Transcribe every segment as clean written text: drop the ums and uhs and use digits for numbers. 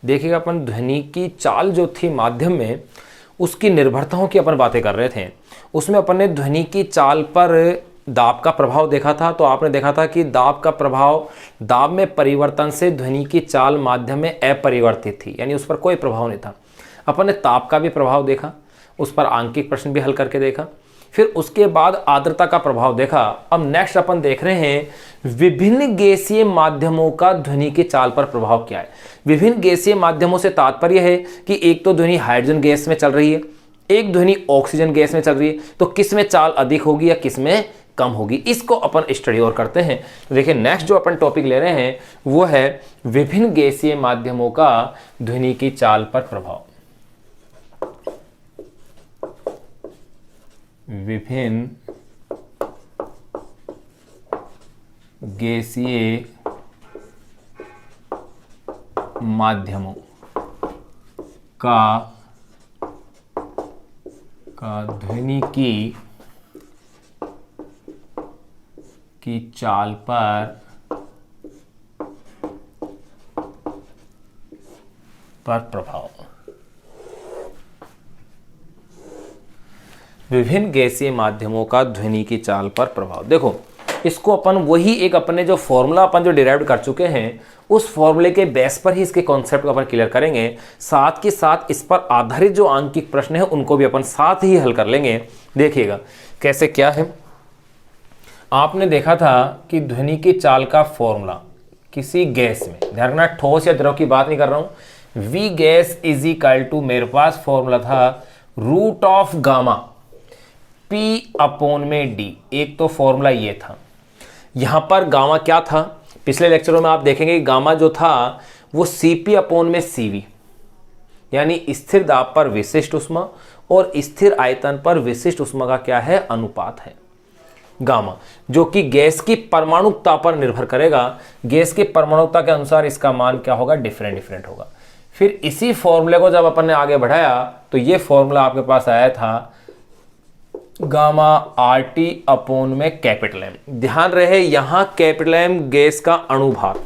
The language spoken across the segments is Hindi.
देखिएगा अपन ध्वनि की चाल जो थी माध्यम में, उसकी निर्भरताओं की अपन बातें कर रहे थे। उसमें अपन ने ध्वनि की चाल पर दाब का प्रभाव देखा था। तो आपने देखा था कि दाब का प्रभाव, दाब में परिवर्तन से ध्वनि की चाल माध्यम में अपरिवर्तित थी, यानी उस पर कोई प्रभाव नहीं था। अपन ने ताप का भी प्रभाव देखा, उस पर आंकिक प्रश्न भी हल करके देखा। फिर उसके बाद आर्द्रता का प्रभाव देखा। अब नेक्स्ट अपन देख रहे हैं विभिन्न गैसीय माध्यमों का ध्वनि की चाल पर प्रभाव क्या है। विभिन्न गैसीय माध्यमों से तात्पर्य है कि एक तो ध्वनि हाइड्रोजन गैस में चल रही है, एक ध्वनि ऑक्सीजन गैस में चल रही है, तो किस में चाल अधिक होगी या किस में कम होगी, इसको अपन स्टडी और करते हैं। तो देखिए नेक्स्ट जो अपन टॉपिक ले रहे हैं वो है विभिन्न गैसीय माध्यमों का ध्वनि की चाल पर प्रभाव। विभिन्न गैसीय माध्यमों का ध्वनि की चाल पर प्रभाव। विभिन्न गैसीय माध्यमों का ध्वनि की चाल पर प्रभाव। देखो इसको अपन वही एक अपने जो फॉर्मूला अपन जो डिराइव कर चुके हैं उस फॉर्मूले के बेस पर ही इसके कॉन्सेप्ट को अपन क्लियर करेंगे। साथ के साथ इस पर आधारित जो आंकिक प्रश्न है उनको भी अपन साथ ही हल कर लेंगे। देखिएगा कैसे क्या है। आपने देखा था कि ध्वनि की चाल का फॉर्मूला किसी गैस में, ध्यान रखना ठोस या द्रव की बात नहीं कर रहा हूं, V gas is equal to, मेरे पास फॉर्मूला था root of gamma P upon में डी। एक तो फॉर्मूला ये था। यहां पर गामा क्या था, पिछले लेक्चरों में आप देखेंगे कि गामा जो था वो सीपी अपॉन में सीवी, यानी स्थिर दाब पर विशिष्ट ऊष्मा और स्थिर आयतन पर विशिष्ट ऊष्मा का क्या है, अनुपात है गामा, जो कि गैस की परमाणुकता पर निर्भर करेगा। गैस की परमाणुकता के अनुसार इसका मान क्या होगा, डिफरेंट होगा। फिर इसी फॉर्मूले को जब अपन ने आगे बढ़ाया तो ये फॉर्मूला आपके पास आया था गामा आर टी अपॉन में कैपिटल एम। ध्यान रहे यहां कैपिटल एम गैस का अणुभार,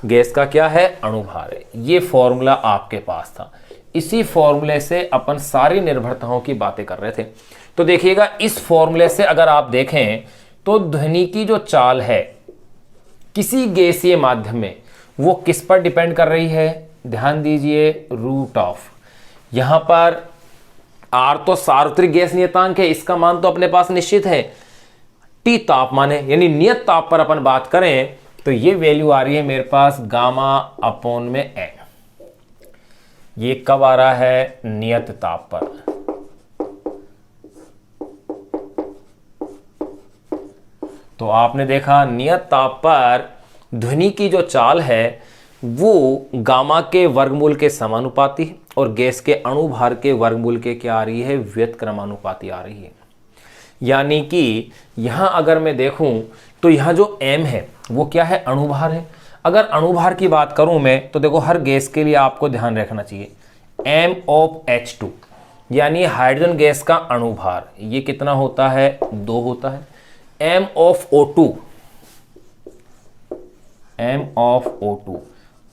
गैस का क्या है, अणुभार है। ये फॉर्मूला आपके पास था। इसी फॉर्मूले से अपन सारी निर्भरताओं की बातें कर रहे थे। तो देखिएगा इस फॉर्मूले से अगर आप देखें तो ध्वनि की जो चाल है किसी गैसीय माध्यम में वो किस पर डिपेंड कर रही है, ध्यान दीजिए रूट ऑफ, यहां पर आर तो सार्वत्रिक गैस नियतांक है, इसका मान तो अपने पास निश्चित है, टी तापमान है, यानी नियत ताप पर अपन बात करें तो ये वैल्यू आ रही है मेरे पास गामा अपॉन में एन। ये कब आ रहा है, नियत ताप पर। तो आपने देखा नियत ताप पर ध्वनि की जो चाल है वो गामा के वर्गमूल के समानुपाती और गैस के अणुभार के वर्गमूल के क्या आ रही है, व्युत्क्रमानुपाती आ रही है। यानी कि यहां अगर मैं देखूं तो यहां जो m है वो क्या है, अणुभार है। अगर अणुभार की बात करूं मैं तो देखो हर गैस के लिए आपको ध्यान रखना चाहिए m ऑफ H2 यानी हाइड्रोजन गैस का अणुभार ये कितना होता है, 2 होता है। m ऑफ O2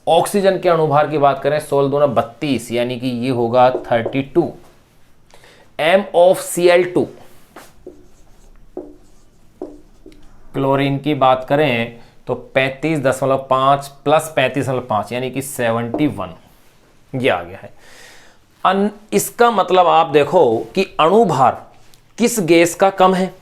ऑक्सीजन के अणुभार की बात करें 16 दूना 32 यानी कि ये होगा 32। m ऑफ Cl2 क्लोरीन की बात करें तो 35.5 प्लस 35.5 यानी कि 71, ये आ गया है। इसका मतलब आप देखो कि अणुभार किस गैस का कम है,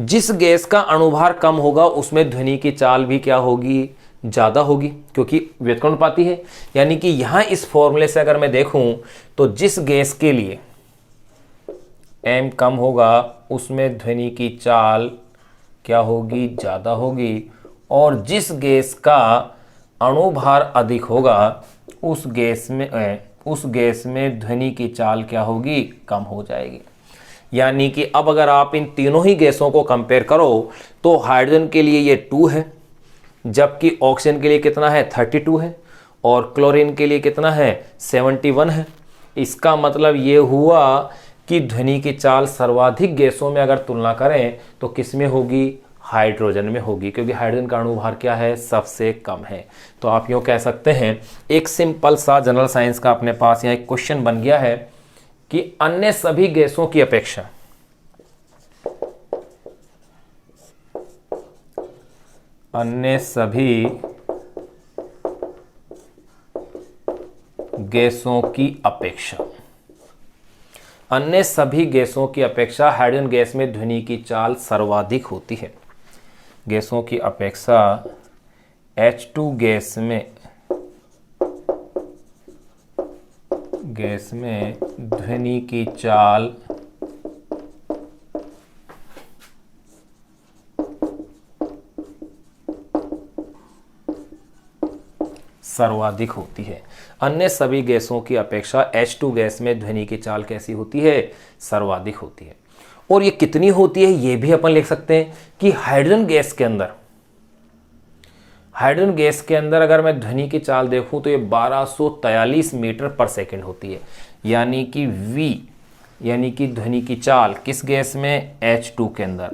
जिस गैस का अणुभार कम होगा उसमें ध्वनि की चाल भी क्या होगी, ज्यादा होगी, क्योंकि व्युत्क्रमानुपाती है। यानी कि यहां इस फॉर्मूले से अगर मैं देखूं तो जिस गैस के लिए m कम होगा उसमें ध्वनि की चाल क्या होगी, ज्यादा होगी, और जिस गैस का अणुभार अधिक होगा उस गैस में ध्वनि की चाल क्या होगी, कम हो जाएगी। यानी कि अब अगर आप इन तीनों ही गैसों को कंपेयर करो तो हाइड्रोजन के लिए ये 2 है, जबकि ऑक्सीजन के लिए कितना है, 32 है, और क्लोरीन के लिए कितना है, 71 है। इसका मतलब ये हुआ कि ध्वनि की चाल सर्वाधिक गैसों में अगर तुलना करें तो किस में होगी, हाइड्रोजन में होगी, क्योंकि हाइड्रोजन का अणु भार क्या है, सबसे कम है। तो आप यूँ कह सकते हैं, एक सिंपल सा जनरल साइंस का अपने पास यहाँ एक क्वेश्चन बन गया है कि अन्य सभी गैसों की अपेक्षा अन्य सभी गैसों की अपेक्षा हाइड्रोजन गैस में ध्वनि की चाल सर्वाधिक होती है। गैसों की अपेक्षा H2 गैस में ध्वनि की चाल सर्वाधिक होती है। अन्य सभी गैसों की अपेक्षा H2 गैस में ध्वनि की चाल कैसी होती है, सर्वाधिक होती है। और ये कितनी होती है ये भी अपन लिख सकते हैं कि हाइड्रोजन गैस के अंदर अगर मैं ध्वनि की चाल देखूं तो ये 1243 मीटर पर सेकंड होती है। यानी कि V यानी कि ध्वनि की चाल किस गैस में, H2 के अंदर,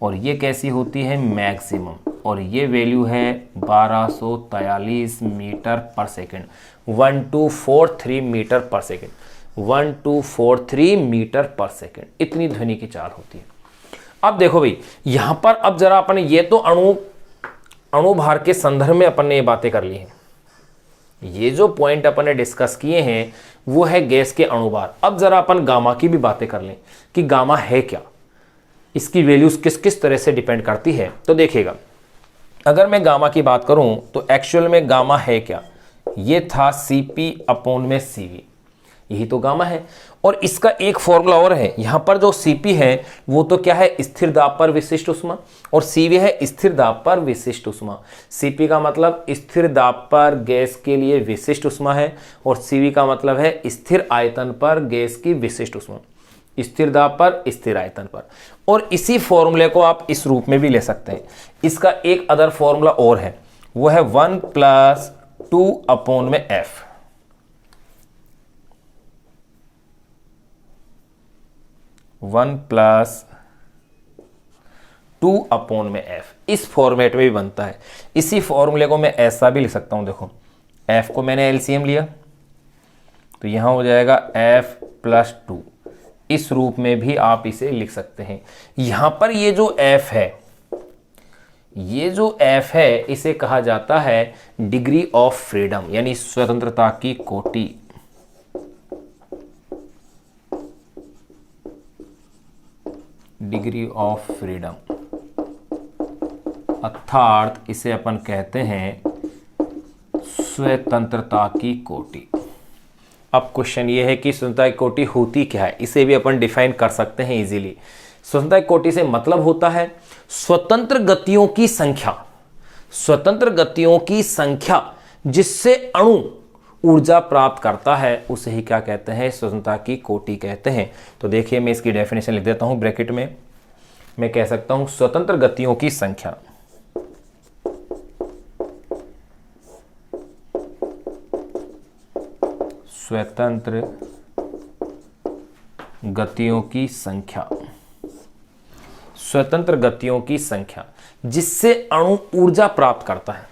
और ये कैसी होती है, मैक्सिमम, और ये वैल्यू है 1243 मीटर पर सेकंड, 1243 मीटर पर सेकंड, 1243 मीटर पर सेकंड, इतनी ध्वनि की चाल होती है। अब देखो भाई यहां पर, अब जरा अपन ये तो अणु भार के संदर्भ में अपन ने ये बातें कर ली हैं। ये जो पॉइंट अपन ने डिस्कस किए हैं वो है गैस के अणु भार। अब जरा अपन गामा की भी बातें कर लें कि गामा है क्या, इसकी वैल्यूज किस किस तरह से डिपेंड करती है। तो देखिएगा, अगर मैं गामा की बात करूं तो एक्चुअल में गामा है क्या, ये था Cp/Cv, यही तो गामा है। और इसका एक फॉर्मूला और है, यहां पर जो Cp है वो तो क्या है, स्थिर दाब पर विशिष्ट ऊष्मा, और Cv है स्थिर दाब पर विशिष्ट ऊष्मा। Cp का मतलब स्थिर दाब पर गैस के लिए विशिष्ट ऊष्मा है, और Cv का मतलब है स्थिर आयतन पर गैस की विशिष्ट ऊष्मा, स्थिर दाब पर स्थिर आयतन पर। और इसी फॉर्मूले को आप इस रूप में भी ले सकते हैं। इसका एक अदर फॉर्मूला और है, वो है 1+2/F। 1+2/F इस फॉर्मेट में भी बनता है। इसी फॉर्मूले को मैं ऐसा भी लिख सकता हूं, देखो F को मैंने LCM लिया तो यहां हो जाएगा F+2, इस रूप में भी आप इसे लिख सकते हैं। यहां पर ये जो F है इसे कहा जाता है डिग्री ऑफ फ्रीडम, यानी स्वतंत्रता की कोटि। डिग्री ऑफ फ्रीडम अर्थात इसे अपन कहते हैं स्वतंत्रता की कोटि। अब क्वेश्चन ये है कि स्वतंत्रता की कोटि होती क्या है, इसे भी अपन डिफाइन कर सकते हैं इजीली। स्वतंत्रता की कोटि से मतलब होता है स्वतंत्र गतियों की संख्या जिससे अणु ऊर्जा प्राप्त करता है, उसे ही क्या कहते हैं, स्वतंत्रता की कोटि कहते हैं। तो देखिए मैं इसकी डेफिनेशन लिख देता हूं ब्रैकेट में। मैं कह सकता हूं स्वतंत्र गतियों की संख्या स्वतंत्र गतियों की संख्या जिससे अणु ऊर्जा प्राप्त करता है।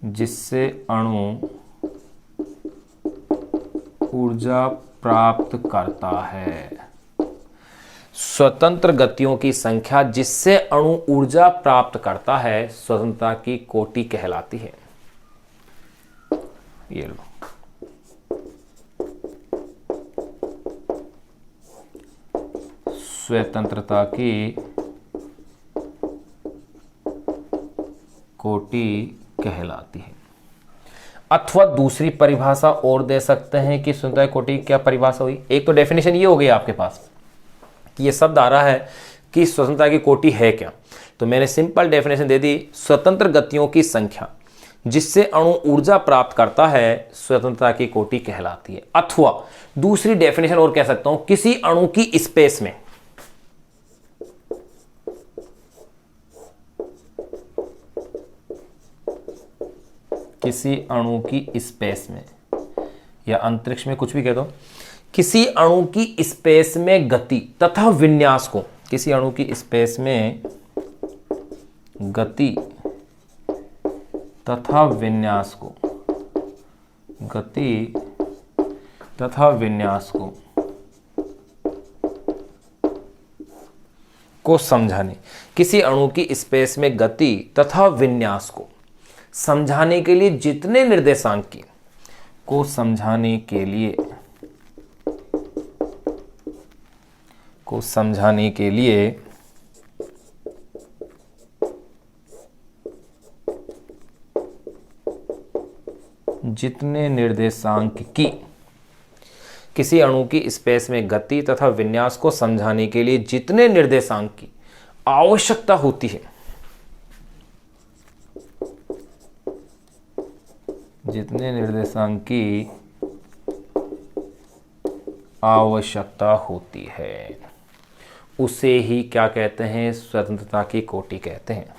जिससे अणु ऊर्जा प्राप्त करता है। स्वतंत्र गतियों की संख्या जिससे अणु ऊर्जा प्राप्त करता है स्वतंत्रता की कोटि कहलाती है। ये लो, स्वतंत्रता की कोटि कहलाती है। अथवा दूसरी परिभाषा और दे सकते हैं कि स्वतंत्रता की कोटि क्या परिभाषा हुई। एक तो डेफिनेशन ये हो गई आपके पास कि ये शब्द आ रहा है कि स्वतंत्रता की कोटि है क्या, तो मैंने सिंपल डेफिनेशन दे दी, स्वतंत्र गतियों की संख्या जिससे अणु ऊर्जा प्राप्त करता है स्वतंत्रता की कोटि कहलाती है। अथवा दूसरी डेफिनेशन और कह सकता हूं, किसी अणु की स्पेस में या अंतरिक्ष में, कुछ भी कह दो, किसी अणु की स्पेस में गति तथा विन्यास को, किसी अणु की स्पेस में गति तथा विन्यास को, गति तथा विन्यास को समझाने, किसी अणु की स्पेस में गति तथा विन्यास को समझाने के लिए जितने निर्देशांक की को समझाने के लिए जितने निर्देशांक की, किसी अणु की स्पेस में गति तथा विन्यास को समझाने के लिए जितने निर्देशांक की आवश्यकता होती है, जितने निर्देशांक की आवश्यकता होती है, उसे ही क्या कहते हैं? स्वतंत्रता की कोटि कहते हैं।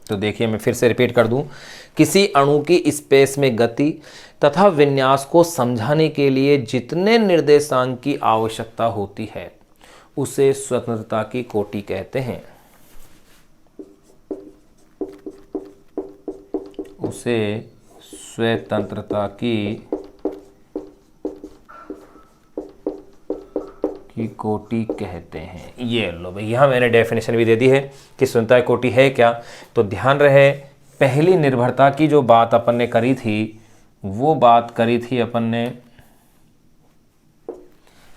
तो देखिए, मैं फिर से रिपीट कर दूं, किसी अणु की स्पेस में गति तथा विन्यास को समझाने के लिए जितने निर्देशांक की आवश्यकता होती है, उसे स्वतंत्रता की कोटि कहते हैं। उसे स्वतंत्रता की कोटि कहते हैं। ये लो भाई, यहां मैंने डेफिनेशन भी दे दी है कि स्वतंत्रता की कोटि है क्या। तो ध्यान रहे, पहली निर्भरता की जो बात अपन ने करी थी, वो बात करी थी अपन ने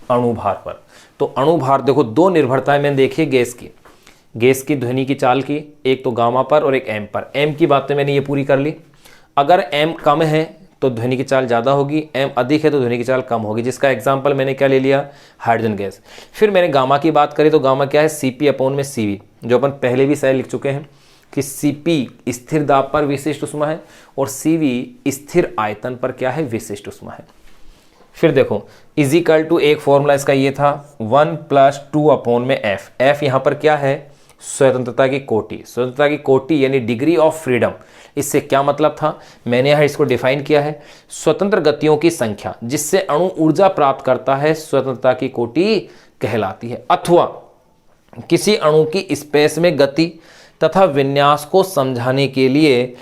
अणुभार पर। तो अणुभार देखो, दो निर्भरताएं मैंने देखी गैस की ध्वनि की चाल की, एक तो गामा पर और एक एम पर। एम की बातें मैंने ये पूरी कर ली। अगर एम कम है तो ध्वनि की चाल ज़्यादा होगी, एम अधिक है तो ध्वनि की चाल कम होगी, जिसका एग्जाम्पल मैंने क्या ले लिया? Hydrogen gas. फिर मैंने गामा की बात करी, तो गामा क्या है? Cp/Cv, जो अपन पहले भी शायद लिख चुके हैं कि Cp स्थिर दाब पर विशिष्ट ऊष्मा है और Cv स्थिर आयतन पर क्या है? विशिष्ट ऊष्मा है। फिर देखो, इजिकल टू एक फॉर्मूला इसका ये था 1 + 2/f। f यहाँ पर क्या है? स्वतंत्रता की कोटि। स्वतंत्रता की कोटि यानी डिग्री ऑफ फ्रीडम। इससे क्या मतलब था? मैंने यहाँ इसको डिफाइन किया है, स्वतंत्र गतियों की संख्या जिससे अणु ऊर्जा प्राप्त करता है, स्वतंत्रता की कोटि कहलाती है। अथवा किसी अणु की स्पेस में गति तथा विन्यास को समझाने के लिए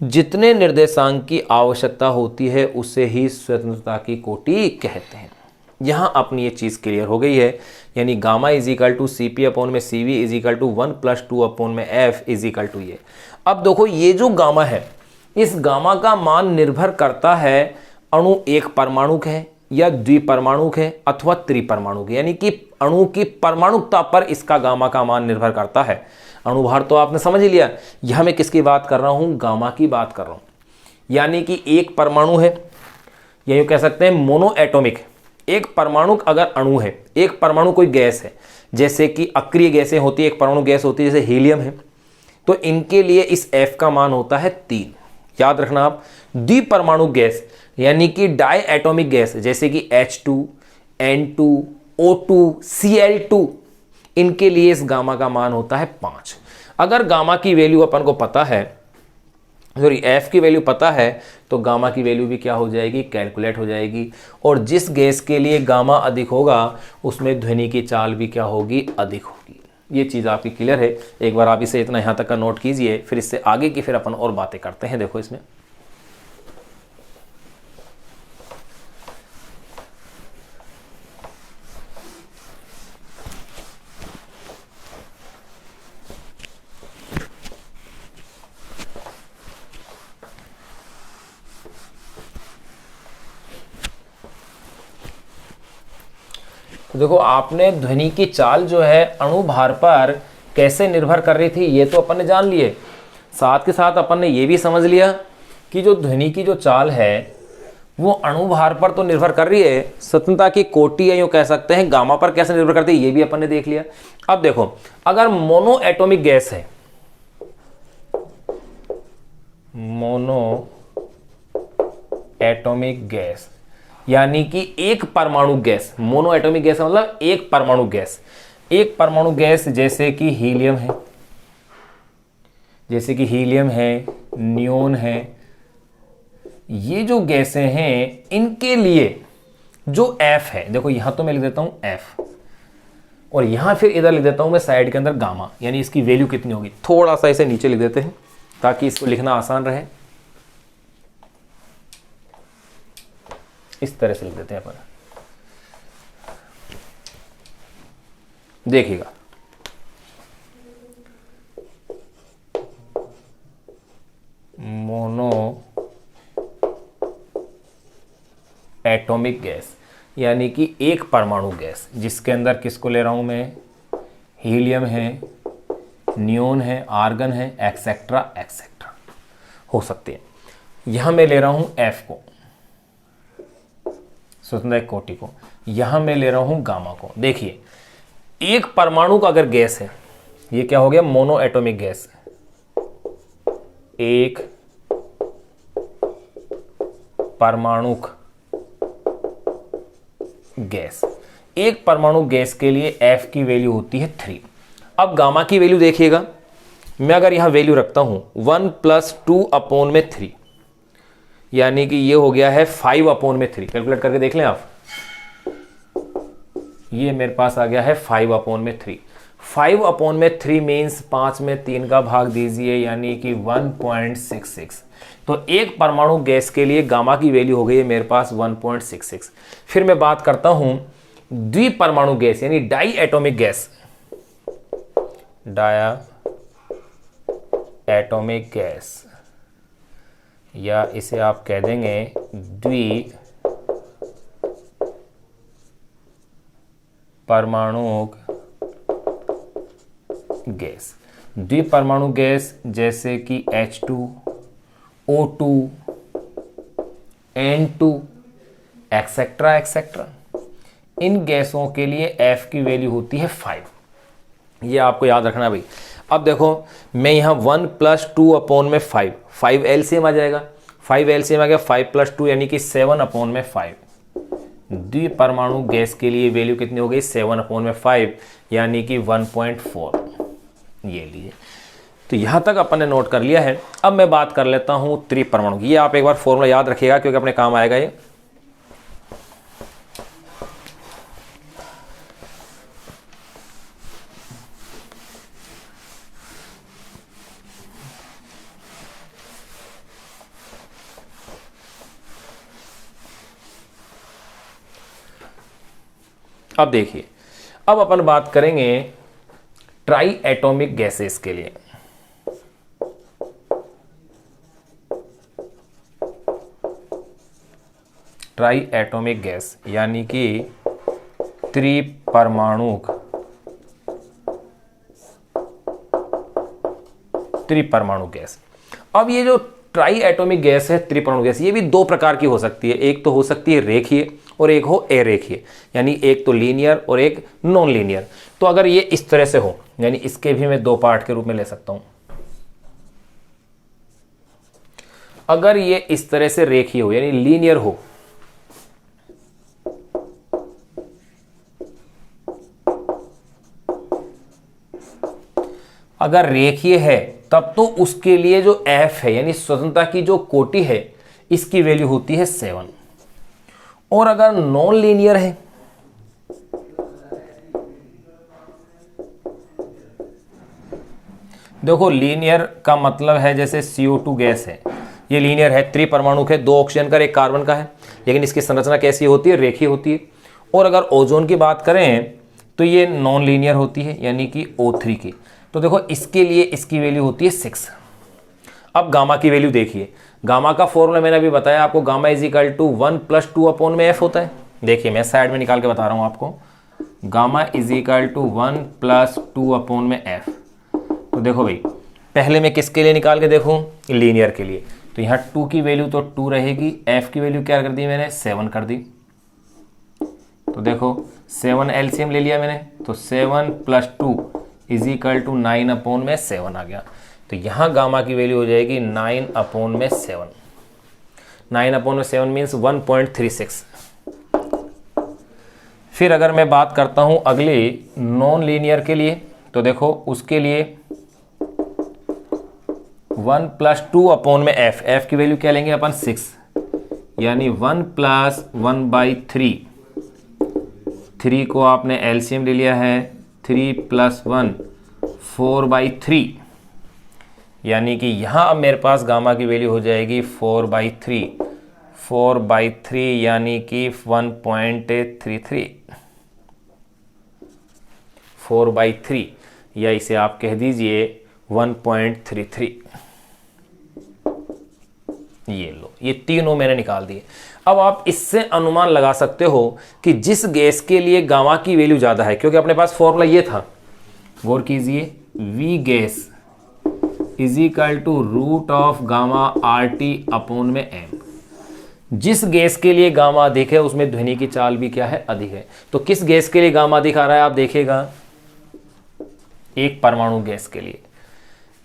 जितने निर्देशांक की आवश्यकता होती है, उसे ही स्वतंत्रता की कोटि कहते हैं। यहां अपनी ये चीज क्लियर हो गई है, यानी गामा = Cp/Cv = 1 + 2/f = ये। अब देखो, ये जो गामा है, इस गामा का मान निर्भर करता है अणु एक परमाणुक है या द्विपरमाणुक है अथवा त्रिपरमाणुक, यानी कि अणु की परमाणुकता पर इसका गामा का मान निर्भर करता है। अणुभार तो आपने समझ ही लिया। यहां मैं किसकी बात कर रहा हूं? गामा की बात कर रहा हूं। यानी कि एक परमाणु है, या यूं कह सकते हैं मोनो एटॉमिक। एक परमाणु अगर अणु है, एक परमाणु कोई गैस है, जैसे कि अक्रिय गैसें होती है, एक परमाणु गैस होती है जैसे हीलियम है, तो इनके लिए इस F का मान होता है 3। याद रखना आप। द्विपरमाणु गैस यानी कि डाई एटॉमिक गैस जैसे कि H2, N2, O2, Cl2, इनके लिए इस गामा का मान होता है 5। अगर गामा की वैल्यू अपन को पता है, सॉरी F की वैल्यू पता है, तो गामा की वैल्यू भी क्या हो जाएगी? कैलकुलेट हो जाएगी। और जिस गैस के लिए गामा अधिक होगा, उसमें ध्वनि की चाल भी क्या होगी? अधिक होगी। ये चीज़ आपकी क्लियर है। एक बार आप इसे इतना यहाँ तक का नोट कीजिए, फिर इससे आगे की फिर अपन और बातें करते हैं। देखो इसमें तो देखो, आपने ध्वनि की चाल जो है अणुभार पर कैसे निर्भर कर रही थी, ये तो अपन ने जान लिए। साथ के साथ अपन ने ये भी समझ लिया कि जो ध्वनि की जो चाल है वो अणुभार पर तो निर्भर कर रही है, स्वतंत्रता की कोटि या यूं कह सकते हैं गामा पर कैसे निर्भर करती है, ये भी अपन ने देख लिया। अब देखो, अगर मोनो एटॉमिक गैस है, मोनो एटॉमिक गैस यानी कि एक परमाणु गैस, मोनो एटॉमिक गैस मतलब एक परमाणु गैस। एक परमाणु गैस जैसे कि हीलियम है, नियोन है, ये जो गैसें हैं इनके लिए जो F है, देखो यहां तो मैं लिख देता हूं F, और यहां फिर इधर लिख देता हूं मैं साइड के अंदर गामा, यानी इसकी वैल्यू कितनी होगी। थोड़ा सा इसे नीचे लिख देते हैं ताकि इसको लिखना आसान रहे। इस तरह से लिख देते हैं अपन, देखिएगा मोनो एटॉमिक गैस, यानी कि एक परमाणु गैस जिसके अंदर किसको ले रहा हूं मैं, हीलियम है, नियोन है, आर्गन है, एक्सेट्रा एक्सेट्रा हो सकते हैं। यहां मैं ले रहा हूं F को, स्वतंत्र कोटि को, यहां मैं ले रहा हूं गामा को। देखिए एक परमाणु का अगर गैस है, ये क्या हो गया, मोनो एटॉमिक गैस, एक परमाणु गैस, एक परमाणु गैस के लिए F की वैल्यू होती है 3। अब गामा की वैल्यू देखिएगा, मैं अगर यहां वैल्यू रखता हूं 1 + 2/3, यानी कि ये हो गया है 5/3। कैलकुलेट करके देख लें आप, ये मेरे पास आ गया है 5/3। 5/3 मीन्स 5 में 3 का भाग दीजिए, यानी कि 1.66। तो एक परमाणु गैस के लिए गामा की वैल्यू हो गई है मेरे पास 1.66। फिर मैं बात करता हूं द्विपरमाणु गैस यानी diatomic gas, diatomic gas, या इसे आप कह देंगे द्वि परमाणु गैस। द्विपरमाणु गैस जैसे कि H2, O2, N2 etcetera etcetera, इन गैसों के लिए F की वैल्यू होती है 5। ये आपको याद रखना भाई। अब देखो मैं यहाँ 1 + 2/5, 5 LCM आ जाएगा, 5 LCM आ गया, 5 + 2 यानी कि 7/5। द्विपरमाणु गैस के लिए वैल्यू कितनी हो गई, 7/5 यानी कि 1.4। ये लीजिए, तो यहां तक अपन ने नोट कर लिया है। अब मैं बात कर लेता हूं त्रिपरमाणु की। ये आप एक बार फॉर्मूला याद रखिएगा क्योंकि अपने काम आएगा ये। अब देखिए, अब अपन बात करेंगे ट्राई एटॉमिक गैसेस के लिए। ट्राई एटॉमिक गैस यानी कि त्रिपरमाणु गैस। अब ये जो ट्राई एटॉमिक गैस है, त्रिपरमाणु गैस, ये भी दो प्रकार की हो सकती है। एक तो हो सकती है रेखीय और एक हो अरेखीय, यानी एक तो लीनियर और एक नॉन लीनियर। तो अगर ये इस तरह से हो, यानी इसके भी मैं दो पार्ट के रूप में ले सकता हूं। अगर ये इस तरह से रेखीय हो यानी लीनियर हो, अगर रेखीय है तब तो उसके लिए जो F है यानी स्वतंत्रता की जो कोटि है, इसकी वैल्यू होती है 7। और अगर नॉन लीनियर है, देखो लीनियर का मतलब है जैसे CO2 गैस है, ये लीनियर है, त्रिपरमाणु है, 2 ऑक्सीजन का, 1 कार्बन का है, लेकिन इसकी संरचना कैसी होती है, रेखीय होती है। और अगर ओजोन की बात करें तो ये नॉन लीनियर होती है यानी कि O3 की। तो देखो इसके लिए इसकी वैल्यू होती है 6। अब गामा की वैल्यू देखिए, गामा का फॉर्मूला मैंने अभी बताया आपको, गामा = 1 + 2/f होता है। देखिए मैं साइड में निकाल के बता रहा हूं आपको, गामा = 1 + 2/f। तो देखो भाई, पहले मैं किसके लिए निकाल के देखूं, लीनियर के लिए। तो यहाँ 2 की वैल्यू तो 2 रहेगी, f की वैल्यू क्या कर दी मैंने, 7 कर दी। तो देखो 7 LCM ले लिया मैंने, तो 7 + 2 = 9/7 आ गया। तो यहाँ गामा की वैल्यू हो जाएगी 9/7। 9/7 मीन्स 1.36। फिर अगर मैं बात करता हूँ अगले नॉन लीनियर के लिए, तो देखो उसके लिए 1 + 2/f, f की वैल्यू क्या लेंगे अपन, 6। यानी 1 + 1/3, 3 को आपने एलसीएम ले लिया है, 3 + 1 4/3, यानी कि यहाँ अब मेरे पास गामा की वैल्यू हो जाएगी 4/3, 4/3 यानी कि 1.33, 4/3 या इसे आप कह दीजिए 1.33। ये लो, ये तीनों मैंने निकाल दिए। अब आप इससे अनुमान लगा सकते हो कि जिस गैस के लिए गामा की वैल्यू ज़्यादा है, क्योंकि अपने पास फॉर्मूला ये था, गौर कीजिए, V gas is equal to √γ/RT/m। जिस गैस के लिए गामा अधिक है उसमें ध्वनि की चाल भी क्या है, अधिक है। तो किस गैस के लिए गामा अधिक आ रहा है आप देखिएगा, एक परमाणु गैस के लिए।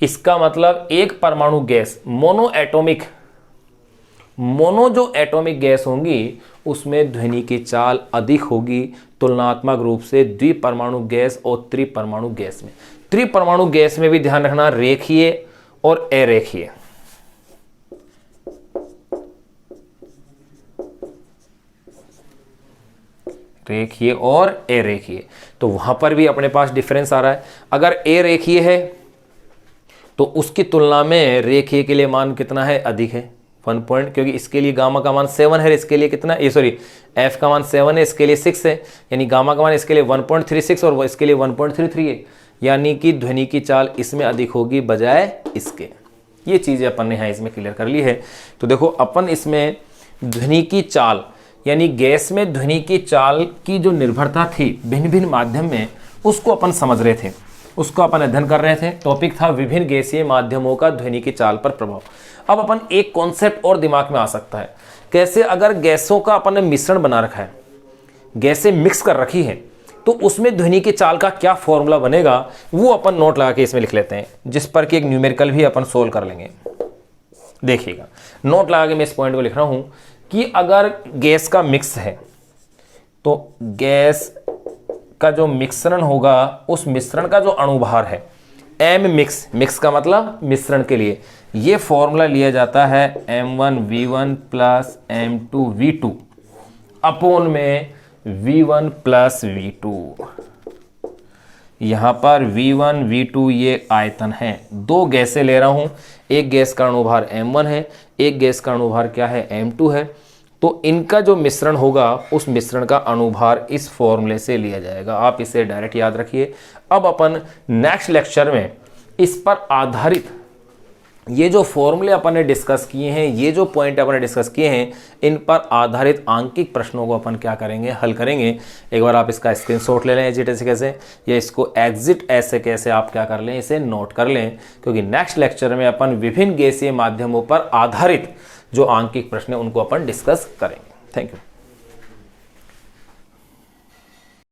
इसका मतलब एक परमाणु गैस मोनो जो एटॉमिक गैस होंगी उसमें ध्वनि की चाल अधिक होगी तुलनात्मक रूप से द्विपरमाणु गैस और त्रिपरमाणु गैस में। त्रिपरमाणु गैस में भी ध्यान रखना, रेखीय और अरेखीय। रेखीय और अरेखीय, तो वहां पर भी अपने पास डिफरेंस आ रहा है। अगर अरेखीय है तो उसकी तुलना में रेखीय के लिए मान कितना है, अधिक है 1 पॉइंट, क्योंकि इसके लिए गामा का मान 7 है, इसके लिए कितना, ये सॉरी एफ का मान 7 है, इसके लिए 6 है, यानी गामा का मान इसके लिए 1.36 और इसके लिए 1.33 है, यानी कि ध्वनि की चाल इसमें अधिक होगी बजाय इसके। ये चीज़ें अपन ने यहाँ इसमें क्लियर कर ली है। तो देखो अपन इसमें ध्वनि की चाल यानी गैस में ध्वनि की चाल की जो निर्भरता थी भिन्न भिन्न माध्यम में, उसको अपन समझ रहे थे, उसको अपन अध्ययन कर रहे थे। टॉपिक था विभिन्न गैसीय माध्यमों का ध्वनि की चाल पर प्रभाव। अब अपन एक कॉन्सेप्ट और दिमाग में आ सकता है, कैसे अगर गैसों का अपन ने मिश्रण बना रखा है, गैसें मिक्स कर रखी हैं, तो उसमें ध्वनि की चाल का क्या फॉर्मूला बनेगा, वो अपन नोट लगा के इसमें लिख लेते हैं, जिस पर कि एक न्यूमेरिकल भी अपन सोल्व कर लेंगे। देखिएगा, नोट लगा के मैं इस पॉइंट को लिख रहा हूं कि अगर गैस का मिक्स है तो गैस का जो मिश्रण होगा उस मिश्रण का जो अणुभार है m मिक्स का मतलब मिश्रण के लिए, ये फॉर्मूला लिया जाता है m1v1 + m2v2 अपॉन में v1 + v2। यहां पर v1 v2 ये आयतन है, दो गैसें ले रहा हूं, एक गैस का अणुभार m1 है, एक गैस का अणुभार क्या है, m2 है। तो इनका जो मिश्रण होगा उस मिश्रण का अणुभार इस फॉर्मूले से लिया जाएगा, आप इसे डायरेक्ट याद रखिए। अब अपन नेक्स्ट लेक्चर में इस पर आधारित ये जो फॉर्मूले अपन ने डिस्कस किए हैं, ये जो पॉइंट अपन ने डिस्कस किए हैं, इन पर आधारित आंकिक प्रश्नों को अपन क्या करेंगे, हल करेंगे। एक बार आप इसका स्क्रीनशॉट ले लें एजिट ऐसे कैसे, या इसको एग्जिट ऐसे कैसे आप क्या कर लें, इसे नोट कर लें, क्योंकि नेक्स्ट लेक्चर में अपन विभिन्न गैसीय माध्यमों पर आधारित जो आंकिक प्रश्न है उनको अपन डिस्कस करेंगे। Thank you.